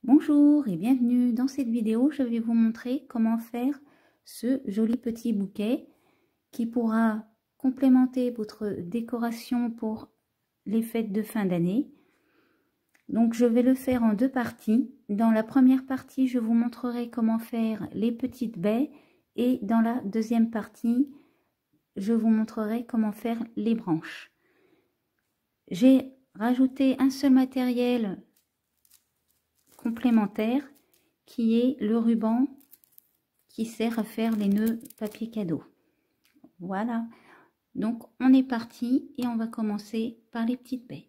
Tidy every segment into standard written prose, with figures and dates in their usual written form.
Bonjour et bienvenue. Dans cette vidéo, je vais vous montrer comment faire ce joli petit bouquet qui pourra complémenter votre décoration pour les fêtes de fin d'année. Donc je vais le faire en deux parties. Dans la première partie, je vous montrerai comment faire les petites baies et dans la deuxième partie, je vous montrerai comment faire les branches. J'ai rajouté un seul matériel complémentaire qui est le ruban qui sert à faire les nœuds papier cadeau. Voilà, donc on est parti et on va commencer par les petites baies.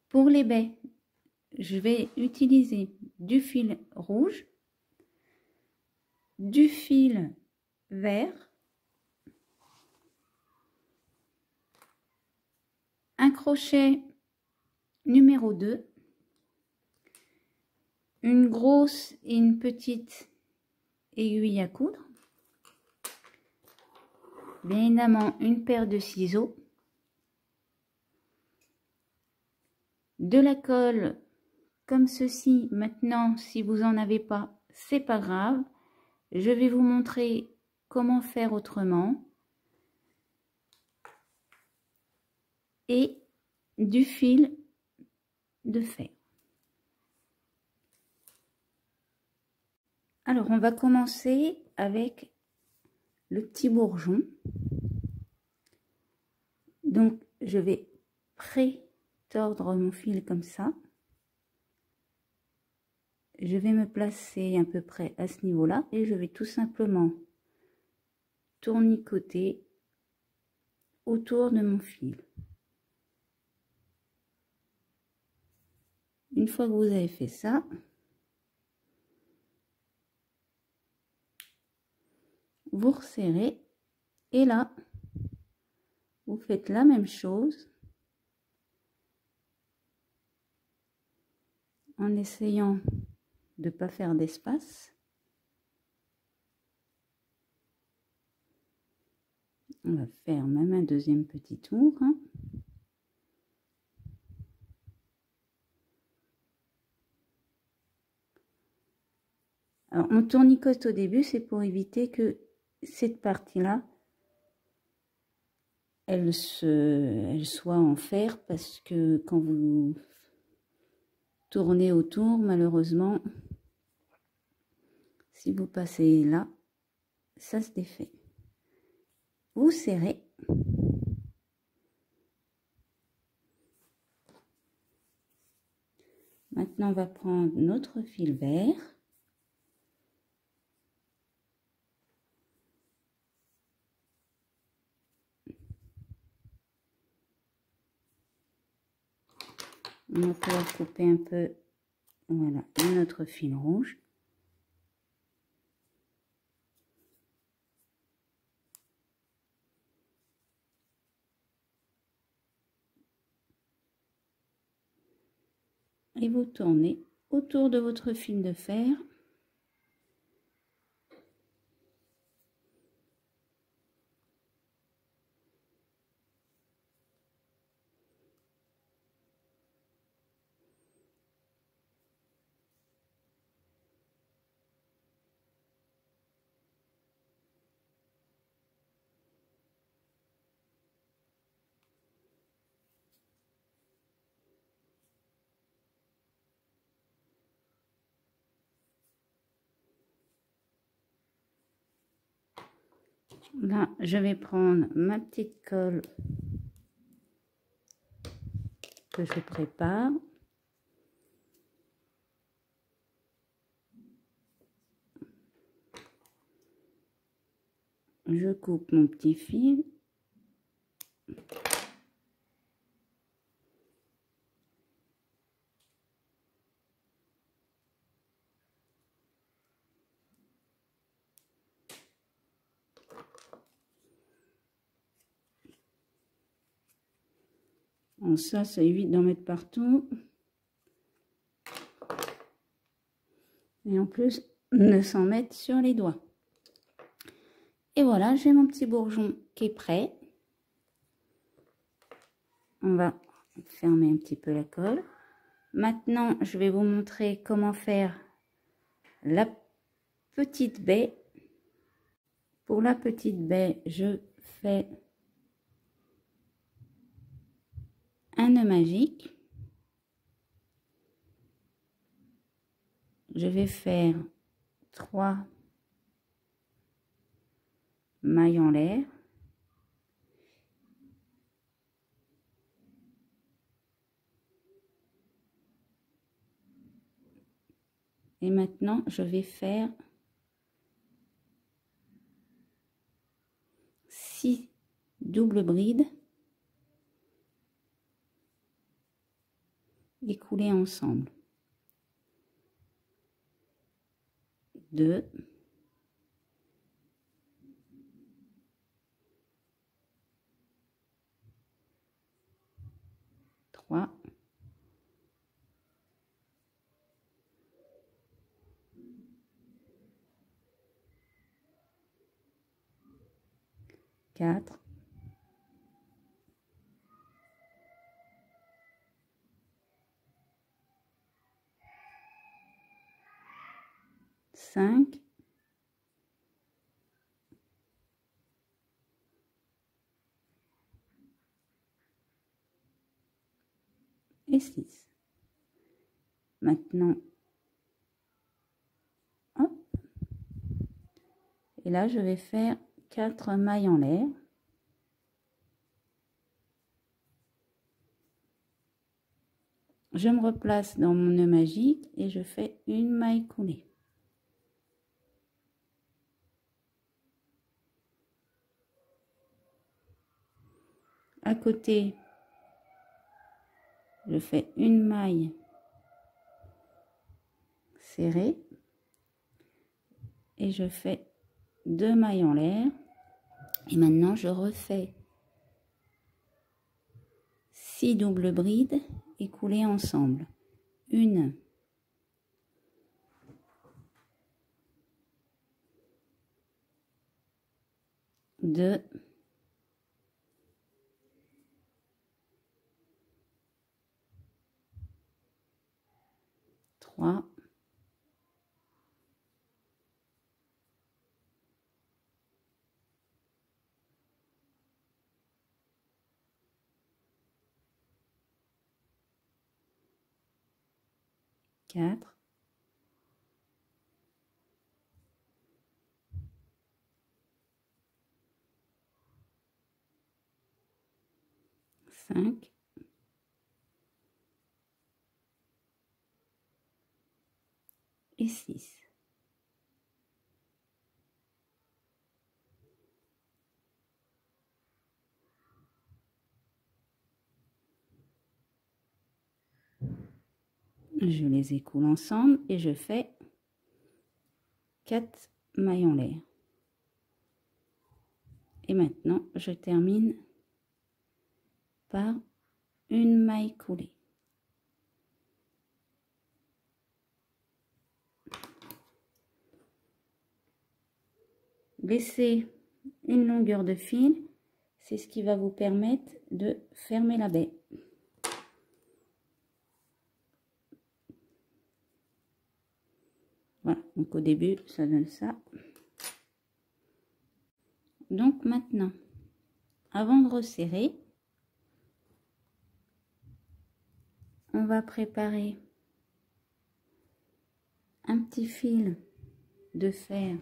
Pour les baies, je vais utiliser du fil rouge, du fil vert, un crochet numéro 2, une grosse et une petite aiguille à coudre, bien évidemment une paire de ciseaux, de la colle comme ceci. Maintenant, si vous en avez pas, c'est pas grave, je vais vous montrer comment faire autrement, et du fil de fer. Alors on va commencer avec le petit bourgeon. Donc je vais pré-tordre mon fil comme ça. Je vais me placer à peu près à ce niveau-là et je vais tout simplement tournicoter autour de mon fil. Une fois que vous avez fait ça, vous resserrez et là, vous faites la même chose en essayant de ne pas faire d'espace. On va faire même un deuxième petit tour. Alors, on tournicote au début, c'est pour éviter que cette partie-là, elle soit en fer, parce que quand vous tournez autour, malheureusement, si vous passez là, ça se défait. Vous serrez. Maintenant, on va prendre notre fil vert. On va pouvoir couper un peu, voilà, notre fil rouge. Et vous tournez autour de votre fil de fer. Là, je vais prendre ma petite colle que je prépare. Je coupe mon petit fil. Bon, ça évite d'en mettre partout. Et en plus, ne s'en mettre sur les doigts. Et voilà, j'ai mon petit bourgeon qui est prêt. On va fermer un petit peu la colle. Maintenant, je vais vous montrer comment faire la petite baie. Pour la petite baie, je fais un nœud magique. Je vais faire 3 mailles en l'air. Et maintenant, je vais faire 6 doubles brides et couler ensemble. 2, 3, 4, 5 et 6. Maintenant, hop, et là je vais faire 4 mailles en l'air. Je me replace dans mon nœud magique et je fais une maille coulée. À côté, je fais une maille serrée et je fais 2 mailles en l'air. Et maintenant, je refais 6 doubles brides et couler ensemble. 1, 2, 3, 4, 5 et 6. Je les écoule ensemble et je fais 4 mailles en l'air. Et maintenant, je termine par une maille coulée. Laissez une longueur de fil, c'est ce qui va vous permettre de fermer la baie. Voilà, donc au début, ça donne ça. Donc maintenant, avant de resserrer, on va préparer un petit fil de fer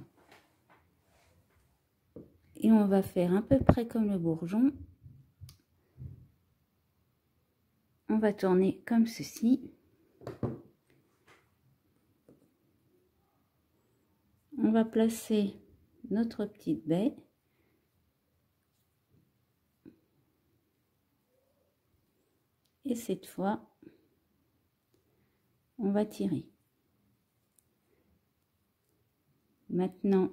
et on va faire à peu près comme le bourgeon. On va tourner comme ceci. On va placer notre petite baie. Et cette fois, on va tirer. Maintenant,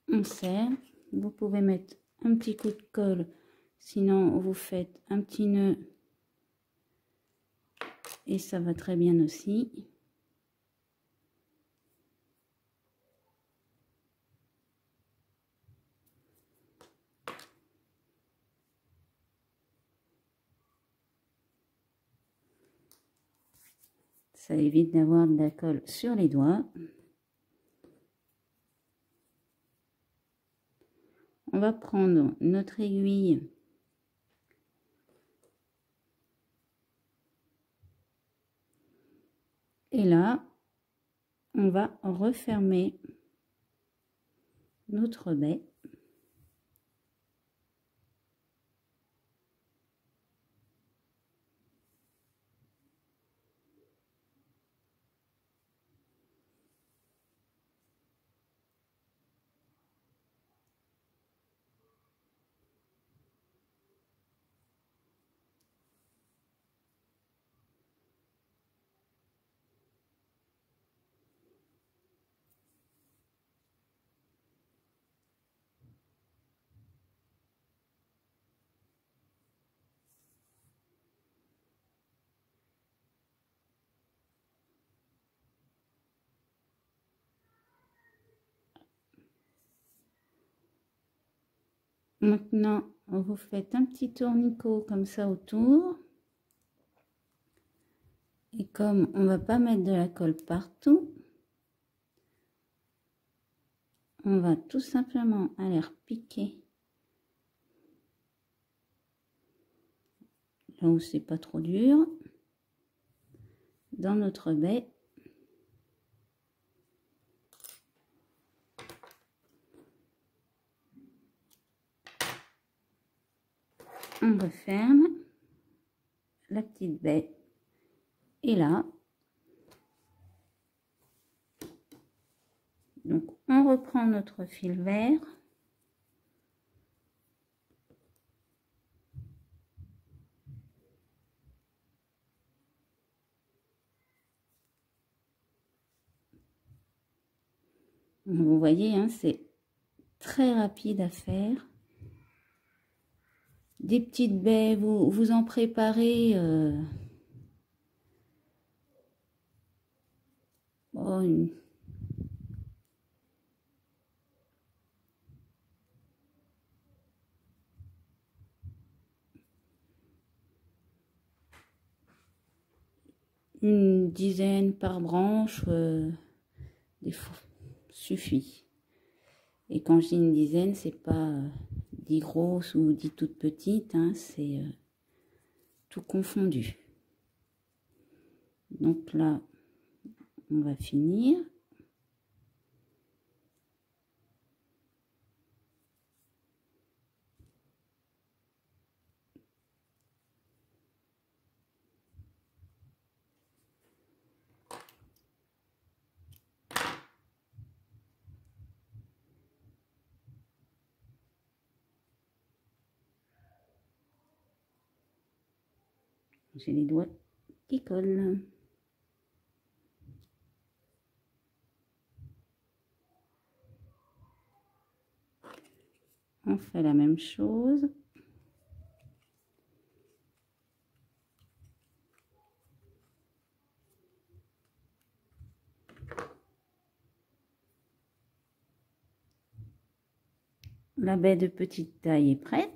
on serre. Vous pouvez mettre un petit coup de colle, sinon vous faites un petit nœud et ça va très bien aussi. Ça évite d'avoir de la colle sur les doigts. On va prendre notre aiguille et là, on va refermer notre baie. Maintenant, vous faites un petit tournicot comme ça autour. Et comme on va pas mettre de la colle partout, on va tout simplement aller repiquer là où c'est pas trop dur dans notre baie. On referme la petite baie et là, donc on reprend notre fil vert. Vous voyez, hein, c'est très rapide à faire. Des petites baies, vous en préparez une dizaine par branche, des fois suffit. Et quand je dis une dizaine, c'est pas 10 grosses ou 10 toutes petites, hein, c'est tout confondu. Donc là, on va finir. J'ai les doigts qui collent. On fait la même chose. La baie de petite taille est prête.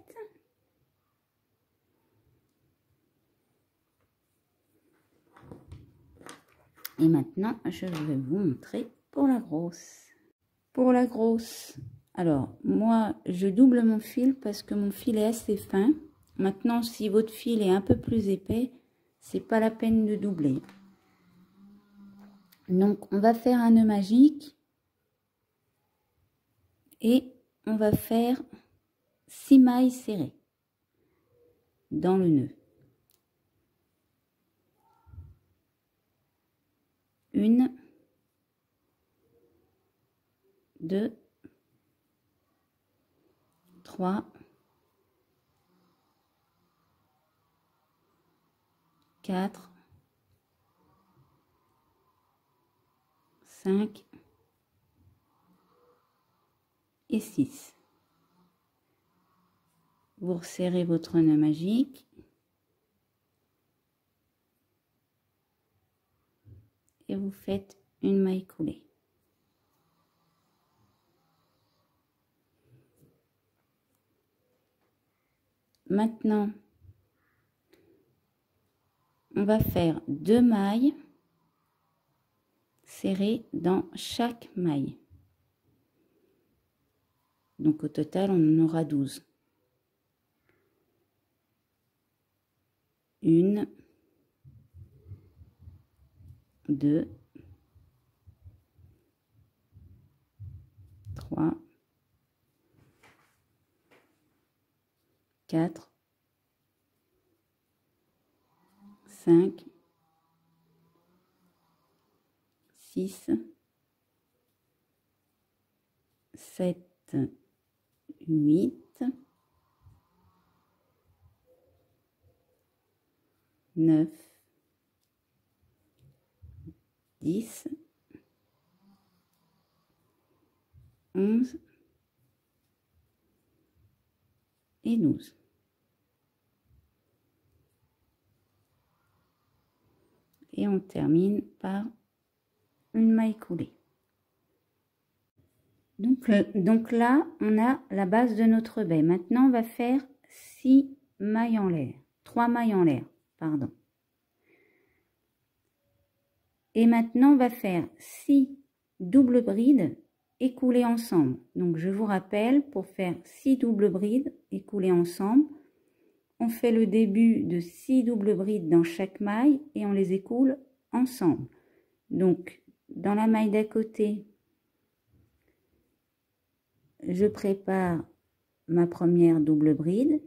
Et maintenant, je vais vous montrer pour la grosse. Pour la grosse, alors moi, je double mon fil parce que mon fil est assez fin. Maintenant, si votre fil est un peu plus épais, c'est pas la peine de doubler. Donc, on va faire un nœud magique et on va faire 6 mailles serrées dans le nœud. 1, 2, 3, 4, 5 et 6. Vous resserrez votre nœud magique et vous faites une maille coulée. Maintenant, on va faire 2 mailles serrés dans chaque maille. Donc au total, on en aura 12. 1, 2, 3, 4, 5, 6, 7, 8, 9, 10, 11 et 12. Et on termine par une maille coulée. Donc là, on a la base de notre baie. Maintenant, on va faire 6 mailles en l'air. 3 mailles en l'air, pardon. Et maintenant, on va faire 6 doubles brides écoulées ensemble. Donc, je vous rappelle, pour faire 6 doubles brides écoulées ensemble, on fait le début de 6 doubles brides dans chaque maille et on les écoule ensemble. Donc, dans la maille d'à côté, je prépare ma première double bride.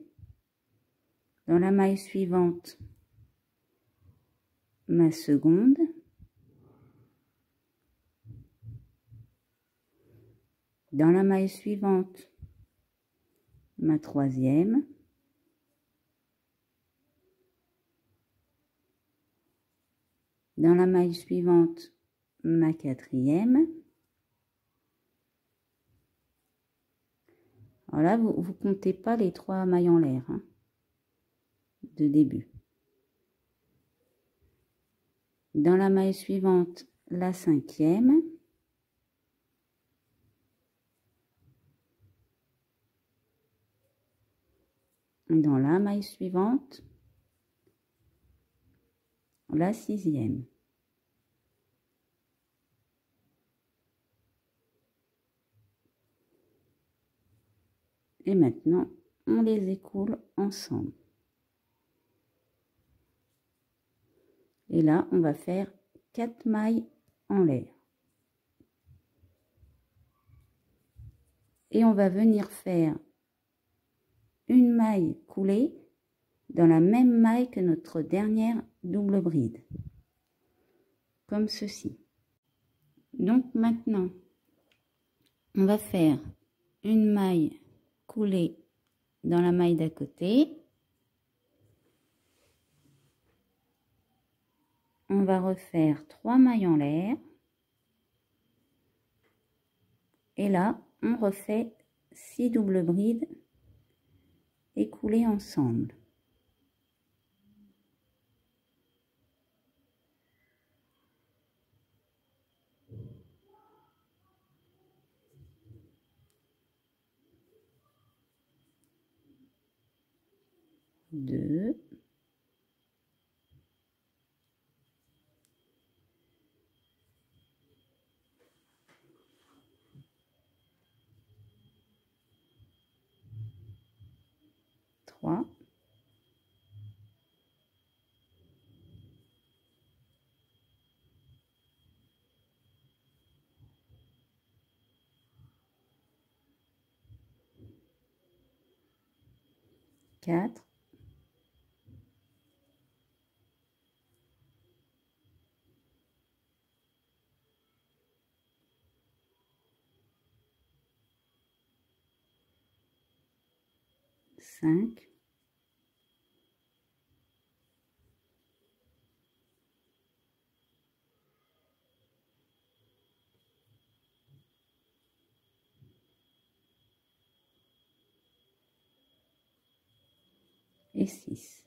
Dans la maille suivante, ma seconde. Dans la maille suivante, ma troisième. Dans la maille suivante, ma quatrième. Alors là, vous comptez pas les 3 mailles en l'air hein, de début. Dans la maille suivante, la cinquième. Dans la maille suivante, la sixième. Et maintenant, on les écoule ensemble. Et là, on va faire 4 mailles en l'air. Et on va venir faire une maille coulée dans la même maille que notre dernière double bride. Comme ceci. Donc maintenant, on va faire une maille coulée dans la maille d'à côté. On va refaire 3 mailles en l'air. Et là, on refait 6 doubles brides écoulées ensemble. Deux. 3. 4. 5. 6.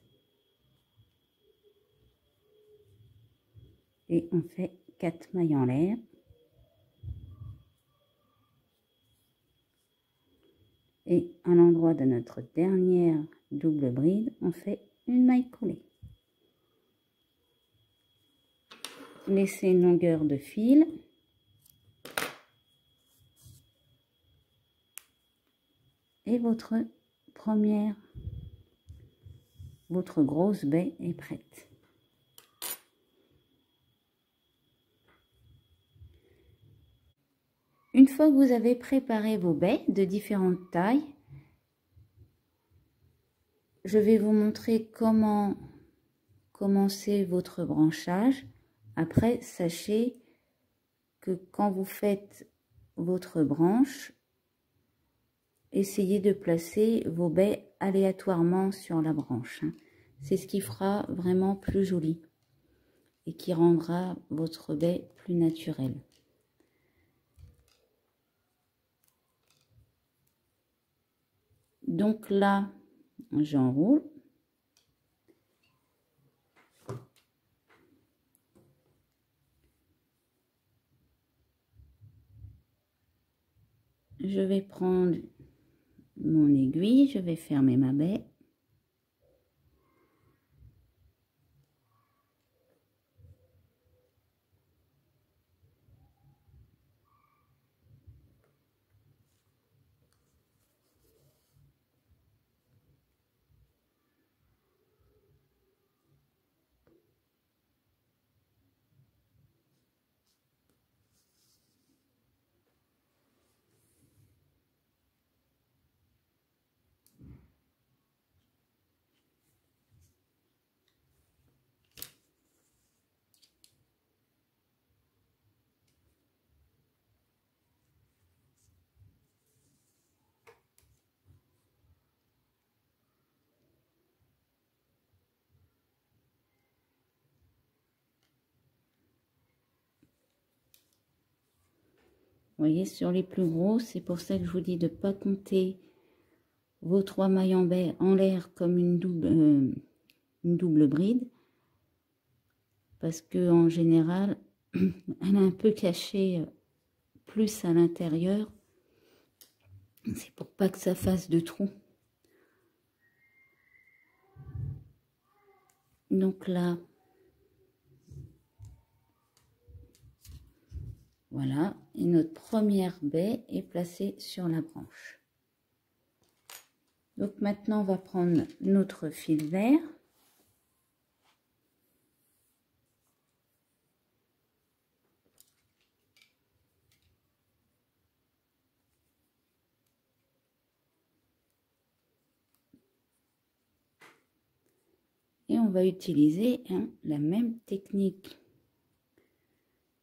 Et on fait 4 mailles en l'air. Et à l'endroit de notre dernière double bride, on fait une maille coulée. laissez une longueur de fil. Et votre grosse baie est prête. Une fois que vous avez préparé vos baies de différentes tailles, je vais vous montrer comment commencer votre branchage. Après, sachez que quand vous faites votre branche, essayez de placer vos baies aléatoirement sur la branche. C'est ce qui fera vraiment plus joli et qui rendra votre baie plus naturelle. Donc là, j'enroule. Je vais prendre mon aiguille, je vais fermer ma baie. Vous voyez, sur les plus gros, c'est pour ça que je vous dis de ne pas compter vos 3 mailles en baie en l'air comme une double bride. Parce que en général, elle est un peu cachée plus à l'intérieur. C'est pour pas que ça fasse de trous. Donc là, voilà, et notre première baie est placée sur la branche. Donc maintenant, on va prendre notre fil vert. Et on va utiliser la même technique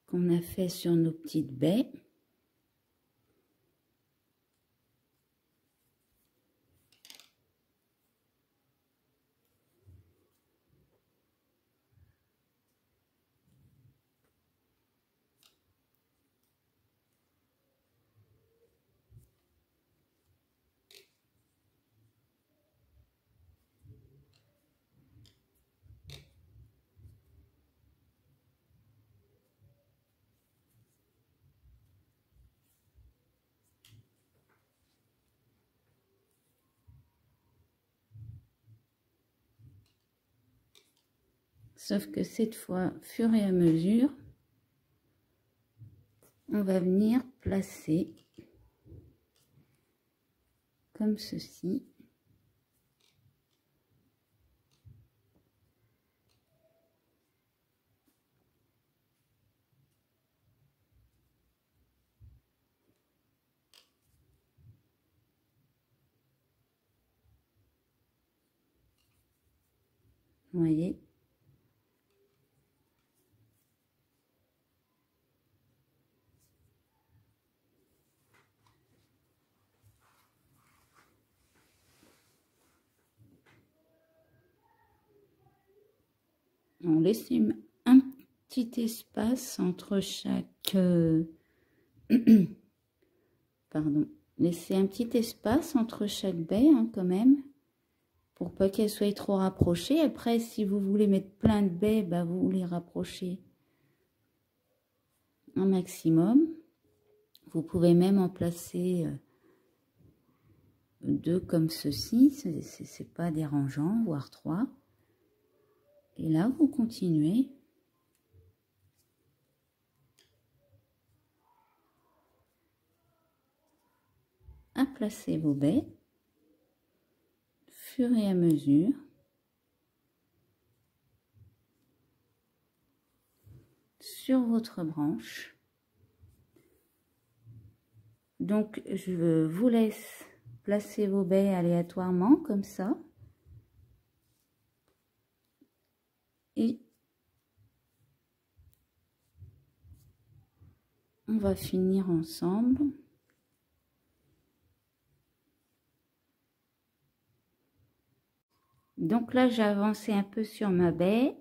qu'on a fait sur nos petites baies. Sauf que cette fois, fur et à mesure, on va venir placer comme ceci. Vous voyez? On laisse un petit espace entre chaque... pardon. Laissez un petit espace entre chaque baie, quand même, pour pas qu'elles soient trop rapprochées. Après, si vous voulez mettre plein de baies, bah, vous les rapprochez un maximum. Vous pouvez même en placer 2 comme ceci, c'est pas dérangeant, voire 3. Et là, vous continuez. à placer vos baies au fur et à mesure. Sur votre branche. Donc je vous laisse placer vos baies aléatoirement comme ça. Et on va finir ensemble. Donc là, j'ai avancé un peu sur ma baie.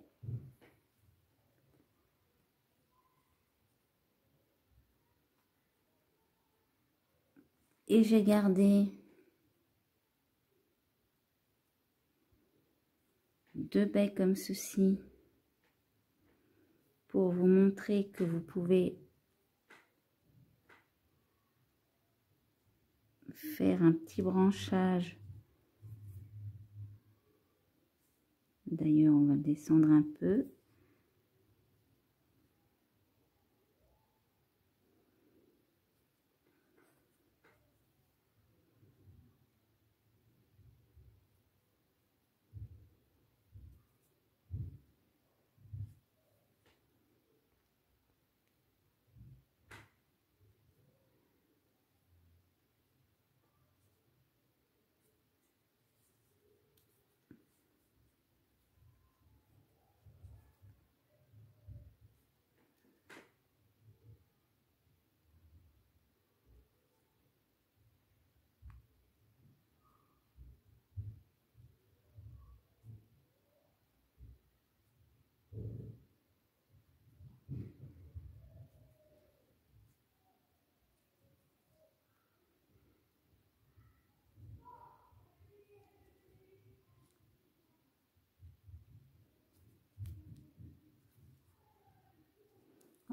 Et j'ai gardé 2 baies comme ceci pour vous montrer que vous pouvez faire un petit branchage. D'ailleurs, on va descendre un peu.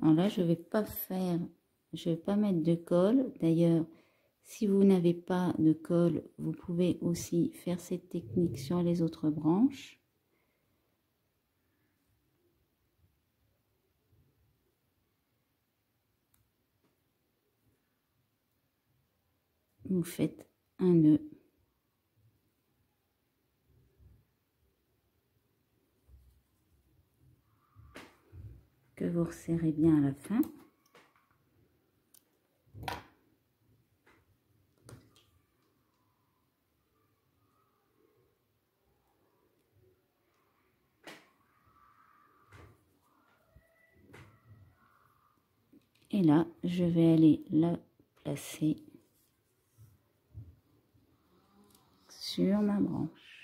Alors là, je vais pas mettre de colle. D'ailleurs, si vous n'avez pas de colle, vous pouvez aussi faire cette technique sur les autres branches. Vous faites un nœud. Que vous resserrez bien à la fin. Et là, je vais aller la placer sur ma branche.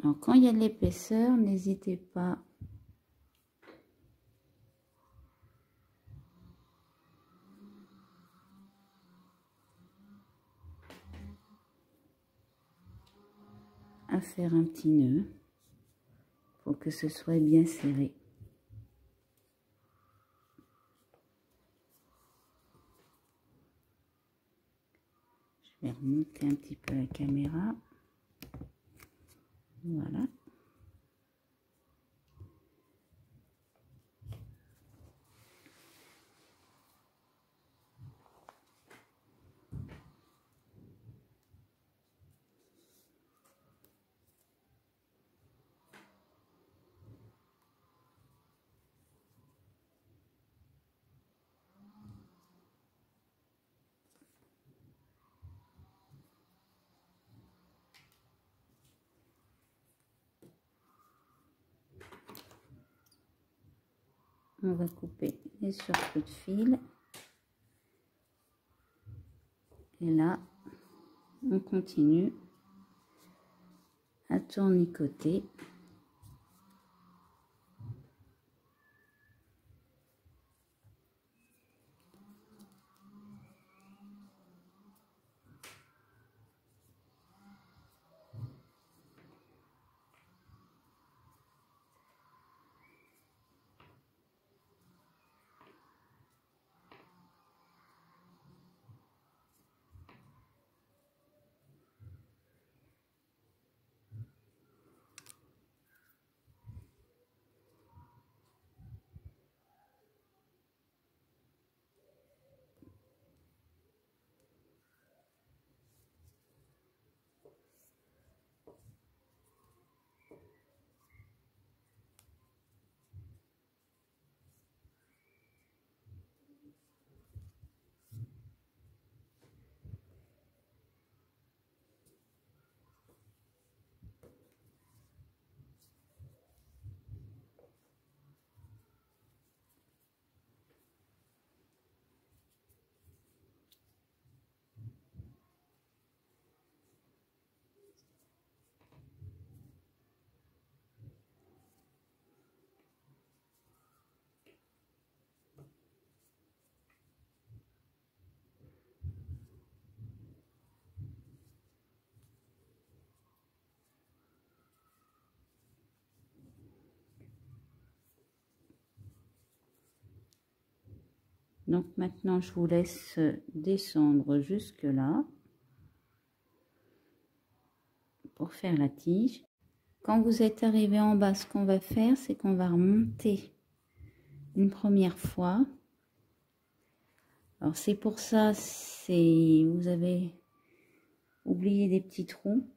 Alors, quand il y a de l'épaisseur, n'hésitez pas à faire un petit nœud pour que ce soit bien serré. Je vais remonter un petit peu la caméra. Voilà. On va couper les surcouts de fil. Et là, on continue à tournicoter. Donc maintenant, je vous laisse descendre jusque là pour faire la tige. Quand vous êtes arrivé en bas, ce qu'on va faire, c'est qu'on va remonter une première fois. Alors c'est pour ça, vous avez oublié des petits trous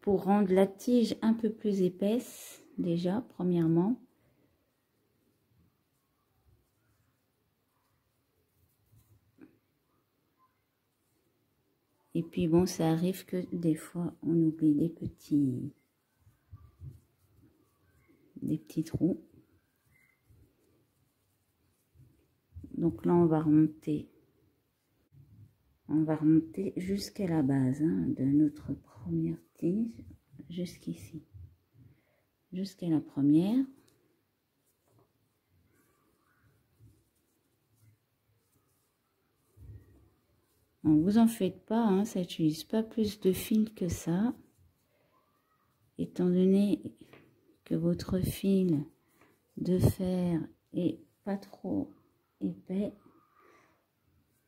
pour rendre la tige un peu plus épaisse déjà, premièrement. Et puis bon, ça arrive que des fois on oublie des petits trous. Donc là on va remonter jusqu'à la base de notre première tige, jusqu'ici, jusqu'à la première. Bon, vous en faites pas, ça n'utilise pas plus de fil que ça, étant donné que votre fil de fer est pas trop épais.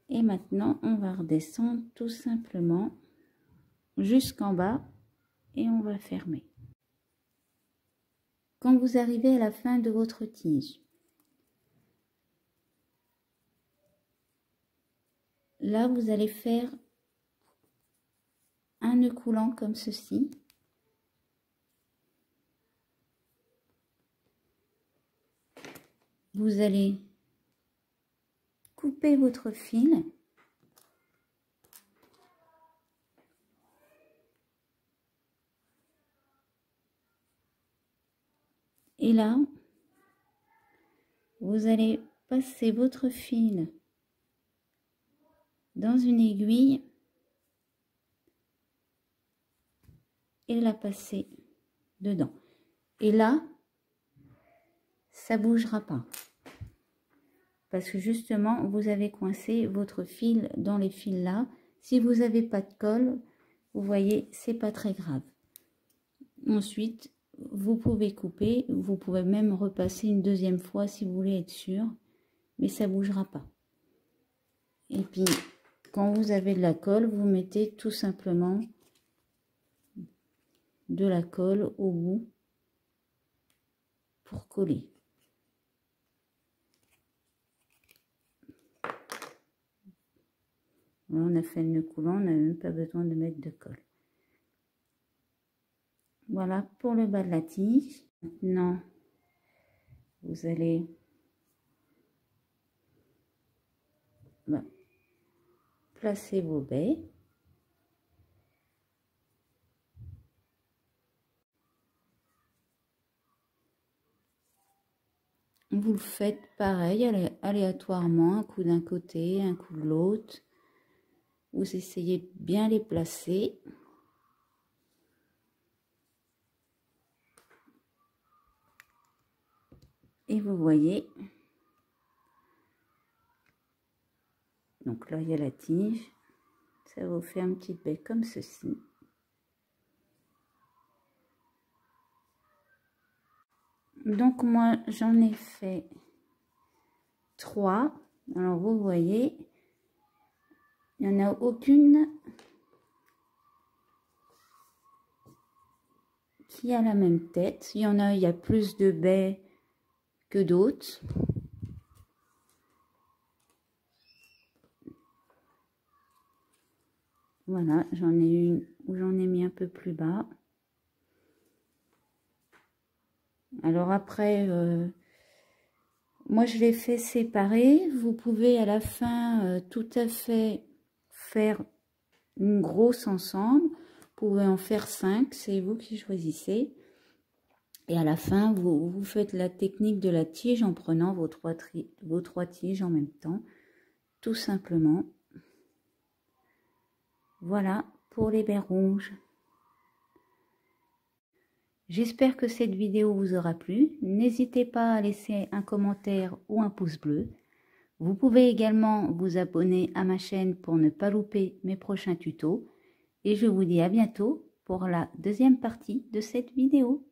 Et maintenant on va redescendre tout simplement jusqu'en bas et on va fermer. Quand vous arrivez à la fin de votre tige, là vous allez faire un nœud coulant comme ceci. Vous allez couper votre fil et là vous allez passer votre fil dans une aiguille et la passer dedans. Et là, ça bougera pas. Parce que justement, vous avez coincé votre fil dans les fils là. Si vous n'avez pas de colle, vous voyez, c'est pas très grave. Ensuite, vous pouvez couper. Vous pouvez même repasser une deuxième fois si vous voulez être sûr. Mais ça bougera pas. Et puis, quand vous avez de la colle, vous mettez tout simplement de la colle au bout pour coller. Là, on a fait le nœud coulant, on n'a même pas besoin de mettre de colle. Voilà pour le bas de la tige. Maintenant, vous allez placer vos baies. Vous le faites pareil, aléatoirement, un coup d'un côté, un coup de l'autre. Vous essayez de bien les placer. Et vous voyez, donc là il y a la tige, ça vous fait un petit baie comme ceci. Donc moi j'en ai fait 3. Alors vous voyez, il n'y en a aucune qui a la même tête. Il y a plus de baies que d'autres. Voilà, j'en ai une où j'en ai mis un peu plus bas. Alors après, moi je l'ai fait séparer. Vous pouvez à la fin tout à fait faire une grosse ensemble. Vous pouvez en faire 5, c'est vous qui choisissez. Et à la fin, vous faites la technique de la tige en prenant vos trois tiges en même temps, tout simplement. Voilà pour les baies rouges. J'espère que cette vidéo vous aura plu. N'hésitez pas à laisser un commentaire ou un pouce bleu. Vous pouvez également vous abonner à ma chaîne pour ne pas louper mes prochains tutos. Et je vous dis à bientôt pour la deuxième partie de cette vidéo.